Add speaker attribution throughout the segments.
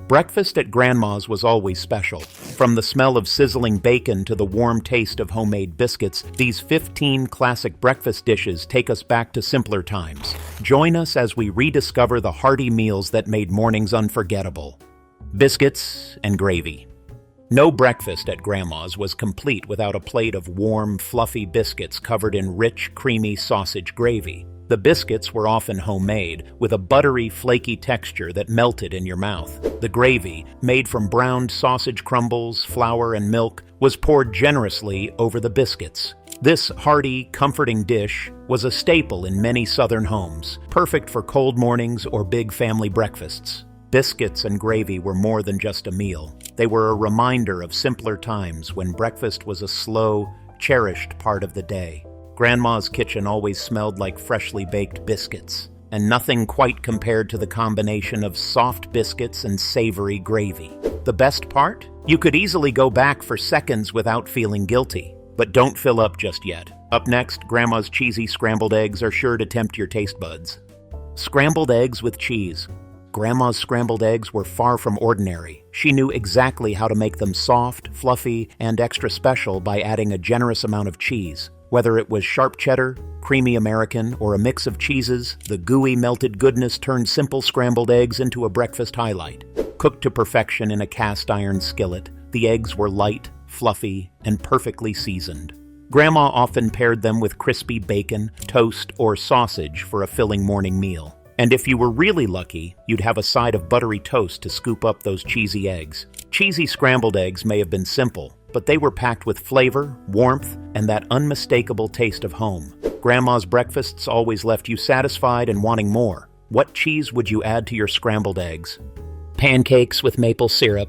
Speaker 1: Breakfast at Grandma's was always special. From the smell of sizzling bacon to the warm taste of homemade biscuits, these 15 classic breakfast dishes take us back to simpler times. Join us as we rediscover the hearty meals that made mornings unforgettable. Biscuits and Gravy. No breakfast at Grandma's was complete without a plate of warm, fluffy biscuits covered in rich, creamy sausage gravy. The biscuits were often homemade, with a buttery, flaky texture that melted in your mouth. The gravy, made from browned sausage crumbles, flour, and milk, was poured generously over the biscuits. This hearty, comforting dish was a staple in many Southern homes, perfect for cold mornings or big family breakfasts. Biscuits and gravy were more than just a meal. They were a reminder of simpler times when breakfast was a slow, cherished part of the day. Grandma's kitchen always smelled like freshly baked biscuits, and nothing quite compared to the combination of soft biscuits and savory gravy. The best part? You could easily go back for seconds without feeling guilty. But don't fill up just yet. Up next, Grandma's cheesy scrambled eggs are sure to tempt your taste buds. Scrambled eggs with cheese. Grandma's scrambled eggs were far from ordinary. She knew exactly how to make them soft, fluffy, and extra special by adding a generous amount of cheese. Whether it was sharp cheddar, creamy American, or a mix of cheeses, the gooey melted goodness turned simple scrambled eggs into a breakfast highlight. Cooked to perfection in a cast iron skillet, the eggs were light, fluffy, and perfectly seasoned. Grandma often paired them with crispy bacon, toast, or sausage for a filling morning meal. And if you were really lucky, you'd have a side of buttery toast to scoop up those cheesy eggs. Cheesy scrambled eggs may have been simple, but they were packed with flavor, warmth, and that unmistakable taste of home. Grandma's breakfasts always left you satisfied and wanting more. What cheese would you add to your scrambled eggs? Pancakes with maple syrup.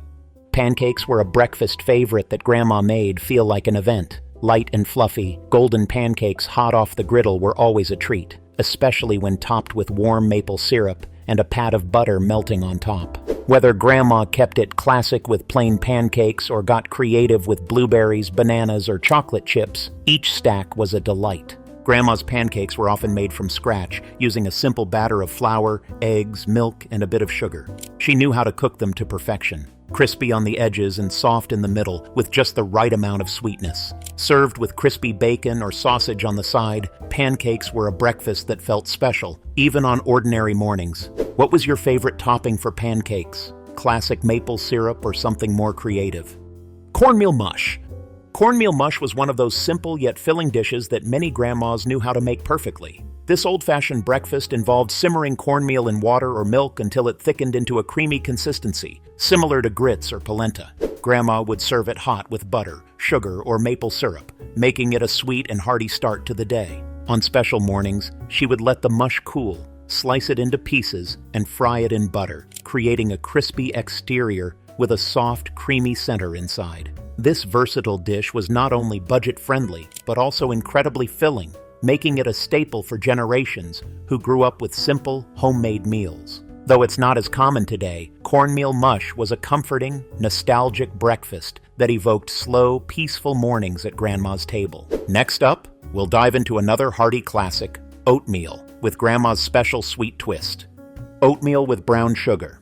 Speaker 1: Pancakes were a breakfast favorite that Grandma made feel like an event. Light and fluffy, golden pancakes hot off the griddle were always a treat, especially when topped with warm maple syrup and a pat of butter melting on top. Whether Grandma kept it classic with plain pancakes or got creative with blueberries, bananas, or chocolate chips, each stack was a delight. Grandma's pancakes were often made from scratch, using a simple batter of flour, eggs, milk, and a bit of sugar. She knew how to cook them to perfection. Crispy on the edges and soft in the middle, with just the right amount of sweetness. Served with crispy bacon or sausage on the side, pancakes were a breakfast that felt special, even on ordinary mornings. What was your favorite topping for pancakes? Classic maple syrup or something more creative? Cornmeal mush. Cornmeal mush was one of those simple yet filling dishes that many grandmas knew how to make perfectly. This old-fashioned breakfast involved simmering cornmeal in water or milk until it thickened into a creamy consistency, similar to grits or polenta. Grandma would serve it hot with butter, sugar, or maple syrup, making it a sweet and hearty start to the day. On special mornings, she would let the mush cool, slice it into pieces, and fry it in butter, creating a crispy exterior with a soft, creamy center inside. This versatile dish was not only budget-friendly, but also incredibly filling, making it a staple for generations who grew up with simple, homemade meals. Though it's not as common today, cornmeal mush was a comforting, nostalgic breakfast that evoked slow, peaceful mornings at Grandma's table. Next up, we'll dive into another hearty classic, oatmeal, with Grandma's special sweet twist. Oatmeal with brown sugar.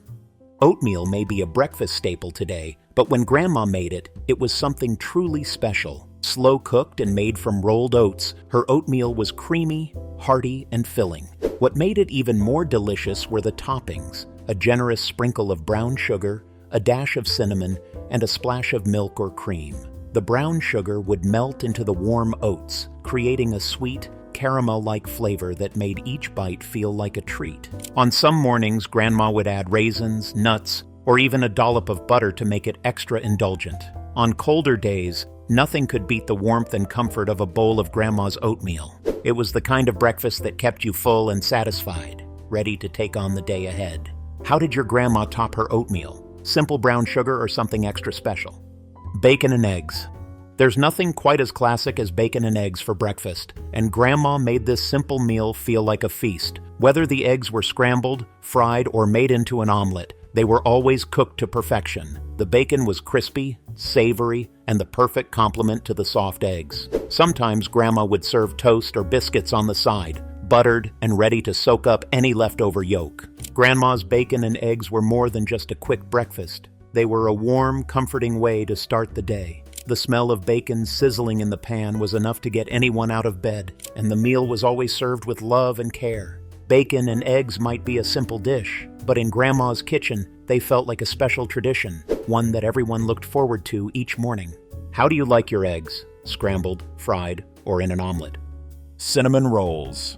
Speaker 1: Oatmeal may be a breakfast staple today, but when Grandma made it, it was something truly special. Slow cooked and made from rolled oats, her oatmeal was creamy, hearty, and filling. What made it even more delicious were the toppings, a generous sprinkle of brown sugar, a dash of cinnamon, and a splash of milk or cream. The brown sugar would melt into the warm oats, creating a sweet, caramel-like flavor that made each bite feel like a treat. On some mornings, Grandma would add raisins, nuts, or even a dollop of butter to make it extra indulgent. On colder days, nothing could beat the warmth and comfort of a bowl of Grandma's oatmeal. It was the kind of breakfast that kept you full and satisfied, ready to take on the day ahead. How did your grandma top her oatmeal? Simple brown sugar or something extra special? Bacon and eggs. There's nothing quite as classic as bacon and eggs for breakfast, and Grandma made this simple meal feel like a feast. Whether the eggs were scrambled, fried, or made into an omelet, they were always cooked to perfection. The bacon was crispy, savory, and the perfect complement to the soft eggs. Sometimes Grandma would serve toast or biscuits on the side, buttered and ready to soak up any leftover yolk. Grandma's bacon and eggs were more than just a quick breakfast. They were a warm, comforting way to start the day. The smell of bacon sizzling in the pan was enough to get anyone out of bed, and the meal was always served with love and care. Bacon and eggs might be a simple dish, but in Grandma's kitchen, they felt like a special tradition, one that everyone looked forward to each morning. How do you like your eggs? Scrambled, fried, or in an omelet?
Speaker 2: Cinnamon rolls.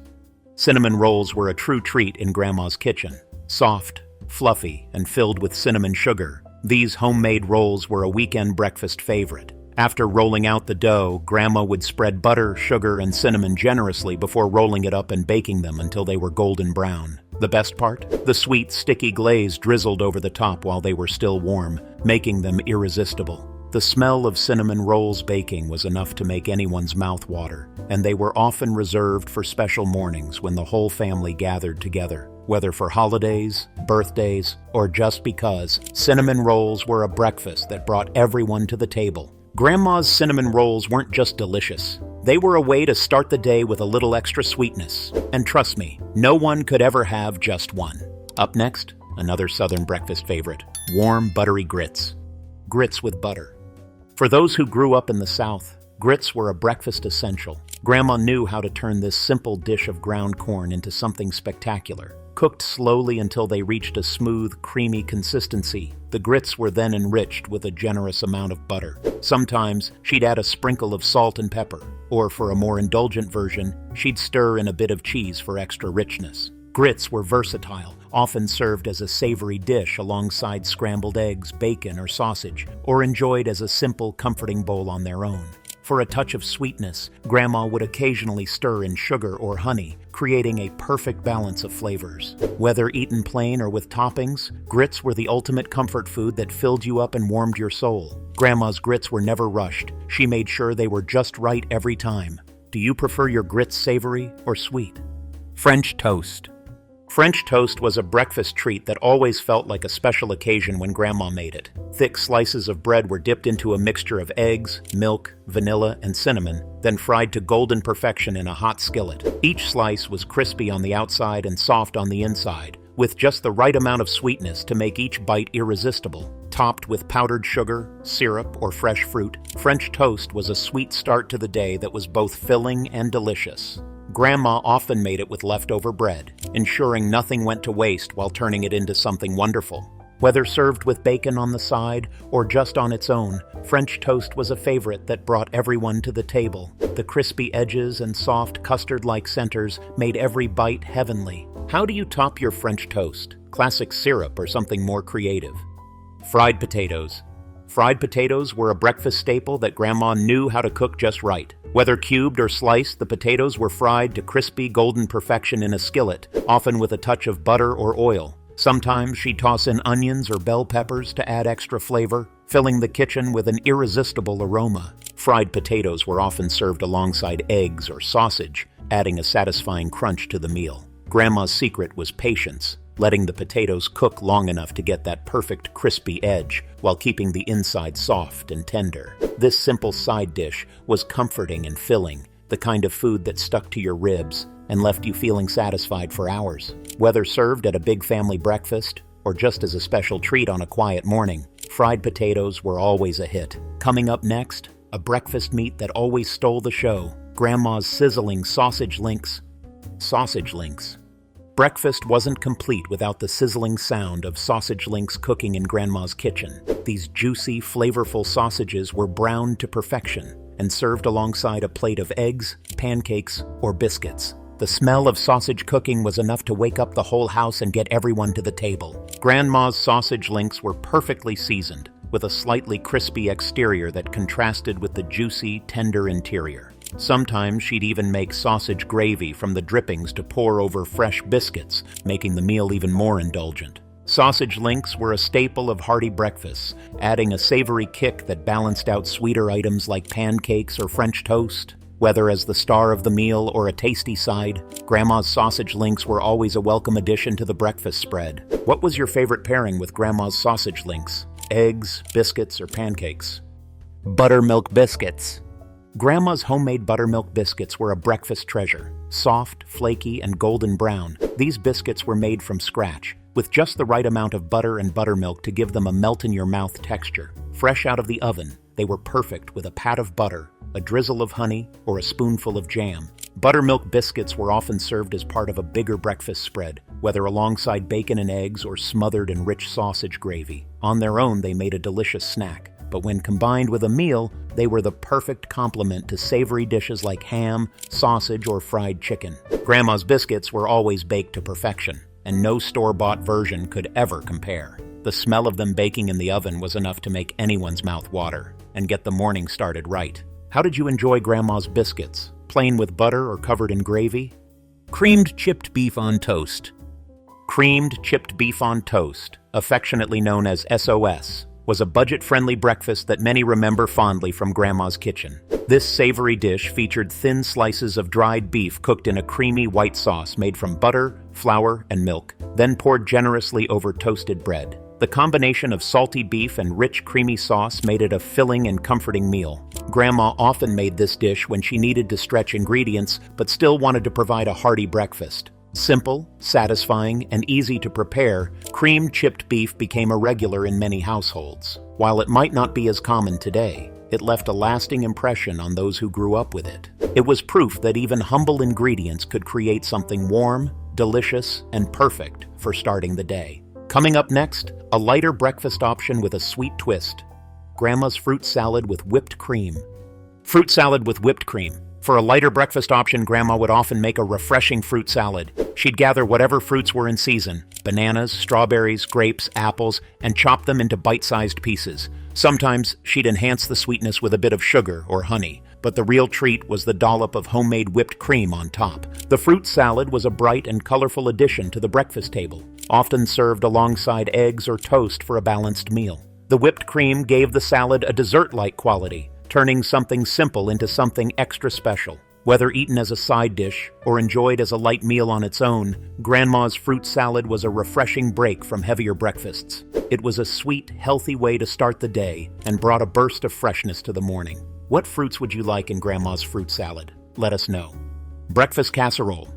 Speaker 1: Cinnamon rolls were a true treat in Grandma's kitchen. Soft, fluffy, and filled with cinnamon sugar, these homemade rolls were a weekend breakfast favorite. After rolling out the dough, Grandma would spread butter, sugar, and cinnamon generously before rolling it up and baking them until they were golden brown. The best part? The sweet, sticky glaze drizzled over the top while they were still warm, making them irresistible. The smell of cinnamon rolls baking was enough to make anyone's mouth water, and they were often reserved for special mornings when the whole family gathered together. Whether for holidays, birthdays, or just because, cinnamon rolls were a breakfast that brought everyone to the table. Grandma's cinnamon rolls weren't just delicious. They were a way to start the day with a little extra sweetness. And trust me, no one could ever have just one. Up next, another Southern breakfast favorite, warm, buttery grits. Grits with butter. For those who grew up in the South, grits were a breakfast essential. Grandma knew how to turn this simple dish of ground corn into something spectacular. Cooked slowly until they reached a smooth, creamy consistency, the grits were then enriched with a generous amount of butter. Sometimes, she'd add a sprinkle of salt and pepper, or for a more indulgent version, she'd stir in a bit of cheese for extra richness. Grits were versatile, often served as a savory dish alongside scrambled eggs, bacon, or sausage, or enjoyed as a simple, comforting bowl on their own. For a touch of sweetness, Grandma would occasionally stir in sugar or honey, creating a perfect balance of flavors. Whether eaten plain or with toppings, grits were the ultimate comfort food that filled you up and warmed your soul. Grandma's grits were never rushed. She made sure they were just right every time. Do you prefer your grits savory or sweet?
Speaker 2: French toast.
Speaker 1: French toast was a breakfast treat that always felt like a special occasion when Grandma made it. Thick slices of bread were dipped into a mixture of eggs, milk, vanilla, and cinnamon, then fried to golden perfection in a hot skillet. Each slice was crispy on the outside and soft on the inside, with just the right amount of sweetness to make each bite irresistible. Topped with powdered sugar, syrup, or fresh fruit, French toast was a sweet start to the day that was both filling and delicious. Grandma often made it with leftover bread, ensuring nothing went to waste while turning it into something wonderful. Whether served with bacon on the side or just on its own, French toast was a favorite that brought everyone to the table. The crispy edges and soft custard-like centers made every bite heavenly. How do you top your French toast? Classic syrup or something more creative? Fried potatoes. Fried potatoes were a breakfast staple that Grandma knew how to cook just right. Whether cubed or sliced, the potatoes were fried to crispy golden perfection in a skillet, often with a touch of butter or oil. Sometimes she'd toss in onions or bell peppers to add extra flavor, filling the kitchen with an irresistible aroma. Fried potatoes were often served alongside eggs or sausage, adding a satisfying crunch to the meal. Grandma's secret was patience, letting the potatoes cook long enough to get that perfect crispy edge while keeping the inside soft and tender. This simple side dish was comforting and filling, the kind of food that stuck to your ribs and left you feeling satisfied for hours. Whether served at a big family breakfast or just as a special treat on a quiet morning, fried potatoes were always a hit. Coming up next, a breakfast meat that always stole the show, Grandma's sizzling sausage links. Sausage links. Breakfast wasn't complete without the sizzling sound of sausage links cooking in Grandma's kitchen. These juicy, flavorful sausages were browned to perfection and served alongside a plate of eggs, pancakes, or biscuits. The smell of sausage cooking was enough to wake up the whole house and get everyone to the table. Grandma's sausage links were perfectly seasoned, with a slightly crispy exterior that contrasted with the juicy, tender interior. Sometimes she'd even make sausage gravy from the drippings to pour over fresh biscuits, making the meal even more indulgent. Sausage links were a staple of hearty breakfasts, adding a savory kick that balanced out sweeter items like pancakes or French toast. Whether as the star of the meal or a tasty side, Grandma's sausage links were always a welcome addition to the breakfast spread. What was your favorite pairing with Grandma's sausage links? Eggs, biscuits, or pancakes?
Speaker 2: Buttermilk Biscuits.
Speaker 1: Grandma's homemade buttermilk biscuits were a breakfast treasure. Soft, flaky, and golden brown, these biscuits were made from scratch, with just the right amount of butter and buttermilk to give them a melt-in-your-mouth texture. Fresh out of the oven, they were perfect with a pat of butter, a drizzle of honey, or a spoonful of jam. Buttermilk biscuits were often served as part of a bigger breakfast spread, whether alongside bacon and eggs or smothered in rich sausage gravy. On their own, they made a delicious snack, but when combined with a meal, they were the perfect complement to savory dishes like ham, sausage, or fried chicken. Grandma's biscuits were always baked to perfection, and no store-bought version could ever compare. The smell of them baking in the oven was enough to make anyone's mouth water and get the morning started right. How did you enjoy Grandma's biscuits? Plain with butter or covered in gravy?
Speaker 2: Creamed chipped beef on toast.
Speaker 1: Creamed chipped beef on toast, affectionately known as SOS, was a budget-friendly breakfast that many remember fondly from Grandma's kitchen. This savory dish featured thin slices of dried beef cooked in a creamy white sauce made from butter, flour, and milk, then poured generously over toasted bread. The combination of salty beef and rich creamy sauce made it a filling and comforting meal. Grandma often made this dish when she needed to stretch ingredients but still wanted to provide a hearty breakfast. Simple, satisfying, and easy to prepare, creamed chipped beef became a regular in many households. While it might not be as common today, it left a lasting impression on those who grew up with it. It was proof that even humble ingredients could create something warm, delicious, and perfect for starting the day. Coming up next, a lighter breakfast option with a sweet twist. Grandma's fruit salad with whipped cream. Fruit salad with whipped cream. For a lighter breakfast option, Grandma would often make a refreshing fruit salad. She'd gather whatever fruits were in season, bananas, strawberries, grapes, apples, and chop them into bite-sized pieces. Sometimes she'd enhance the sweetness with a bit of sugar or honey, but the real treat was the dollop of homemade whipped cream on top. The fruit salad was a bright and colorful addition to the breakfast table, often served alongside eggs or toast for a balanced meal. The whipped cream gave the salad a dessert-like quality, turning something simple into something extra special. Whether eaten as a side dish or enjoyed as a light meal on its own, Grandma's fruit salad was a refreshing break from heavier breakfasts. It was a sweet, healthy way to start the day and brought a burst of freshness to the morning. What fruits would you like in Grandma's fruit salad? Let us know. Breakfast casserole.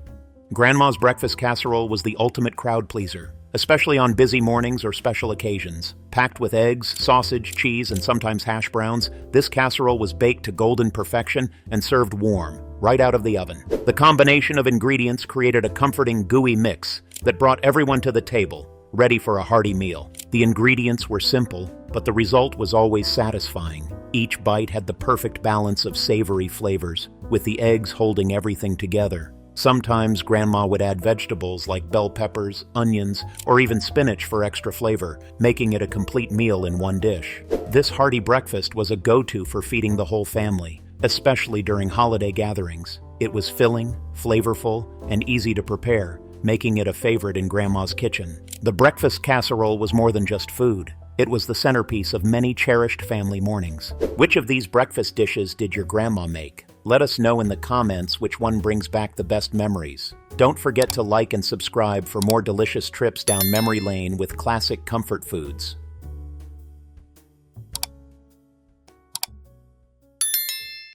Speaker 1: Grandma's breakfast casserole was the ultimate crowd pleaser, especially on busy mornings or special occasions. Packed with eggs, sausage, cheese, and sometimes hash browns, this casserole was baked to golden perfection and served warm, right out of the oven. The combination of ingredients created a comforting, gooey mix that brought everyone to the table, ready for a hearty meal. The ingredients were simple, but the result was always satisfying. Each bite had the perfect balance of savory flavors, with the eggs holding everything together. Sometimes Grandma would add vegetables like bell peppers, onions, or even spinach for extra flavor, making it a complete meal in one dish. This hearty breakfast was a go-to for feeding the whole family, especially during holiday gatherings. It was filling, flavorful, and easy to prepare, making it a favorite in Grandma's kitchen. The breakfast casserole was more than just food. It was the centerpiece of many cherished family mornings. Which of these breakfast dishes did your grandma make? Let us know in the comments which one brings back the best memories. Don't forget to like and subscribe for more delicious trips down memory lane with classic comfort foods.